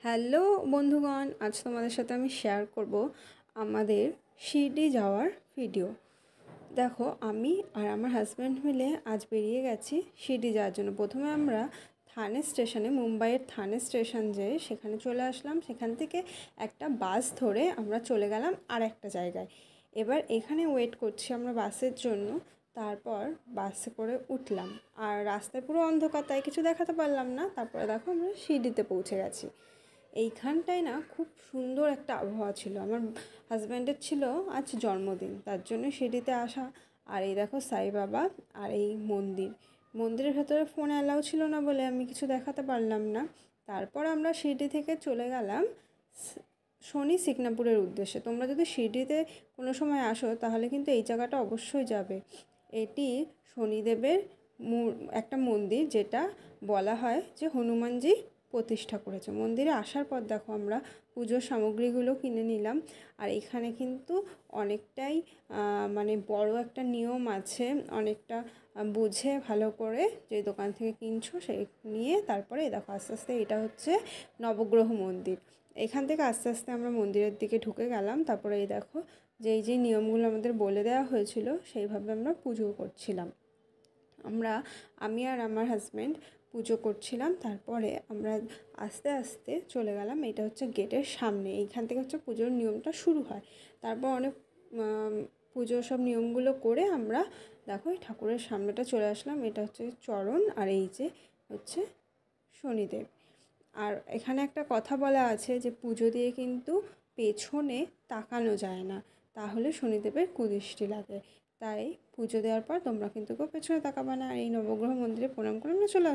Hello বন্ধুগণ, আজ তোমাদের সাথে আমি শেয়ার করব আমাদের শিরডি যাওয়ার ভিডিও। দেখো, আমি আর আমার হাজব্যান্ড মিলে আজ বেরিয়ে গেছি শিরডি যাওয়ার জন্য। প্রথমে আমরা থানে স্টেশনে, মুম্বাইয়ের থানে স্টেশন যেয়ে সেখানে চলে আসলাম। সেখান থেকে একটা বাস ধরে আমরা চলে গেলাম আর একটা জায়গায়। এবার এখানে ওয়েট করছি আমরা বাসের জন্য। তারপর বাসে করে উঠলাম, আর রাস্তায় পুরো অন্ধকার, তাই কিছু দেখাতে পারলাম না। তারপরে দেখো আমরা শিরডিতে পৌঁছে গেছি। এইখানটায় না খুব সুন্দর একটা আবহাওয়া ছিল। আমার হাজব্যান্ডের ছিল আজ জন্মদিন, তার জন্য শিরডিতে আসা। আর এই দেখো সাই বাবা আর এই মন্দিরের ভেতরে ফোন অ্যালাউ ছিল না বলে আমি কিছু দেখাতে পারলাম না। তারপর আমরা শিরডি থেকে চলে গেলাম শনি সিকনাপুরের উদ্দেশ্যে। তোমরা যদি শিরডিতে কোনো সময় আসো তাহলে কিন্তু এই জায়গাটা অবশ্যই যাবে। এটি শনিদেবের একটা মন্দির, যেটা বলা হয় যে হনুমানজি প্রতিষ্ঠা করেছে। মন্দিরে আসার পর দেখো আমরা পুজোর সামগ্রীগুলো কিনে নিলাম। আর এখানে কিন্তু অনেকটাই মানে বড় একটা নিয়ম আছে, অনেকটা বুঝে ভালো করে যে দোকান থেকে কিনছো সেই নিয়ে তারপরে দেখো আস্তে আস্তে এটা হচ্ছে নবগ্রহ মন্দির। এখান থেকে আস্তে আস্তে আমরা মন্দিরের দিকে ঢুকে গেলাম। তারপরে এই দেখো যেই নিয়মগুলো আমাদের বলে দেওয়া হয়েছিল সেইভাবে আমরা পুজো করছিলাম। আমি আর আমার হাজব্যান্ড পুজো করছিলাম। তারপরে আমরা আস্তে আস্তে চলে গেলাম, এটা হচ্ছে গেটের সামনে। এইখান থেকে হচ্ছে পুজোর নিয়মটা শুরু হয়। তারপর অনেক পুজোর সব নিয়মগুলো করে আমরা দেখো এই ঠাকুরের সামনেটা চলে আসলাম। এটা হচ্ছে চরণ, আর এই যে হচ্ছে শনিদেব। আর এখানে একটা কথা বলা আছে যে পুজো দিয়ে কিন্তু পেছনে তাকানো যায় না, তাহলে শনিদেবের কুদৃষ্টি লাগে। তাই পুজো দেওয়ার পর তোমরা কিন্তু কেউ পেছনে তাকাবে না। আর এই নবগ্রহ মন্দিরে প্রণাম করে আমরা চলে